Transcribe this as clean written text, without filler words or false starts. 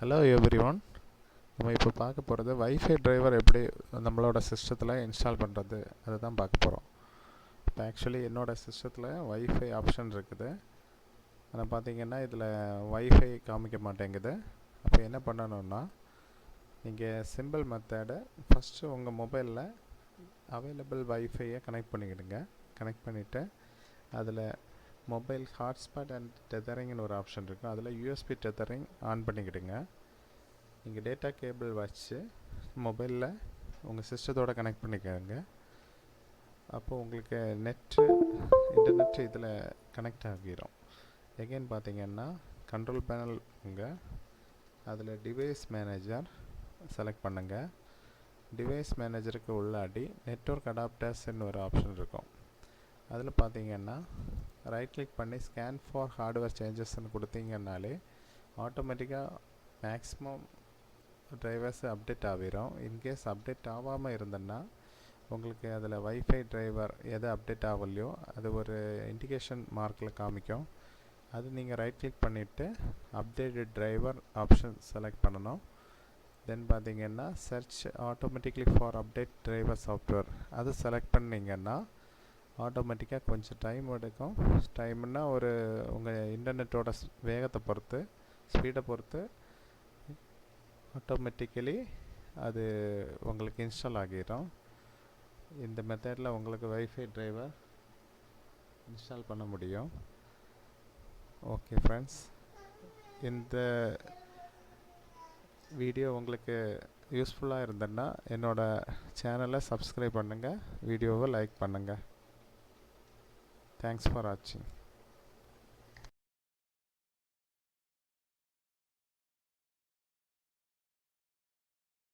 Hello everyone. நம்ம இப்போ பார்க்க போகிறது வைஃபை டிரைவர் எப்படி நம்மளோட சிஸ்டத்தில் இன்ஸ்டால் பண்ணுறது அதை தான் பார்க்க போகிறோம். இப்போ ஆக்சுவலி என்னோடய சிஸ்டத்தில் வைஃபை ஆப்ஷன் இருக்குது. ஆனால் பார்த்தீங்கன்னா இதில் வைஃபை காமிக்க மாட்டேங்குது. அப்போ என்ன பண்ணணும்னா, நீங்கள் சிம்பிள் மெத்தடை ஃபஸ்ட்டு உங்கள் மொபைலில் அவைலபிள் வைஃபையை கனெக்ட் பண்ணிக்கிடுங்க. கனெக்ட் பண்ணிவிட்டு அதில் மொபைல் ஹாட்ஸ்பாட் அண்ட் டெதரிங்னு ஒரு ஆப்ஷன் இருக்கும். அதில் யூஎஸ்பி டெதரிங் ஆன் பண்ணிக்கிடுங்க. நீங்கள் டேட்டா கேபிள் வச்சு மொபைலில் உங்கள் சிஸ்டத்தோடு கனெக்ட் பண்ணிக்கோங்க. அப்போது உங்களுக்கு இன்டர்நெட் இதில் கனெக்ட் ஆகிரும். எகெயின் பார்த்தீங்கன்னா கண்ட்ரோல் பேனல் உங்கள் அதில் டிவைஸ் மேனேஜர் செலக்ட் பண்ணுங்கள். டிவைஸ் மேனேஜருக்கு உள்ளாடி நெட்வொர்க் அடாப்டர்ஸ்ன்னு ஒரு ஆப்ஷன் இருக்கும். அதில் பார்த்தீங்கன்னா ரைட் கிளிக் பண்ணி ஸ்கேன் ஃபார் ஹார்ட்வேர் சேஞ்சஸ்ன்னு கொடுத்தீங்கன்னாலே ஆட்டோமேட்டிக்காக மேக்ஸிமம் டிரைவர்ஸ் அப்டேட் ஆகிரும். இன்கேஸ் அப்டேட் ஆகாமல் இருந்ததுன்னா உங்களுக்கு அதில் வைஃபை டிரைவர் எது அப்டேட் ஆகலையோ அது ஒரு இண்டிகேஷன் மார்க்கில் காமிக்கும். அது நீங்கள் ரைட் கிளிக் பண்ணிவிட்டு அப்டேட்டட் டிரைவர் ஆப்ஷன் செலக்ட் பண்ணணும். தென் பார்த்தீங்கன்னா search automatically for update driver software அது செலக்ட் பண்ணிங்கன்னா ஆட்டோமேட்டிக்காக கொஞ்சம் டைம் எடுக்கும். டைம்னா ஒரு உங்கள் இன்டர்நெட்டோட வேகத்தை பொறுத்து, ஸ்பீடை பொறுத்து ஆட்டோமேட்டிக்கலி அது உங்களுக்கு இன்ஸ்டால் ஆகிடும். இந்த மெத்தடில் உங்களுக்கு வைஃபை டிரைவர் இன்ஸ்டால் பண்ண முடியும். ஓகே ஃப்ரெண்ட்ஸ், இந்த வீடியோ உங்களுக்கு யூஸ்ஃபுல்லாக இருந்ததுன்னா என்னோடய சேனலை சப்ஸ்கிரைப் பண்ணுங்கள், வீடியோவை லைக் பண்ணுங்கள். தேங்க்ஸ் ஃபார் வாட்சிங்.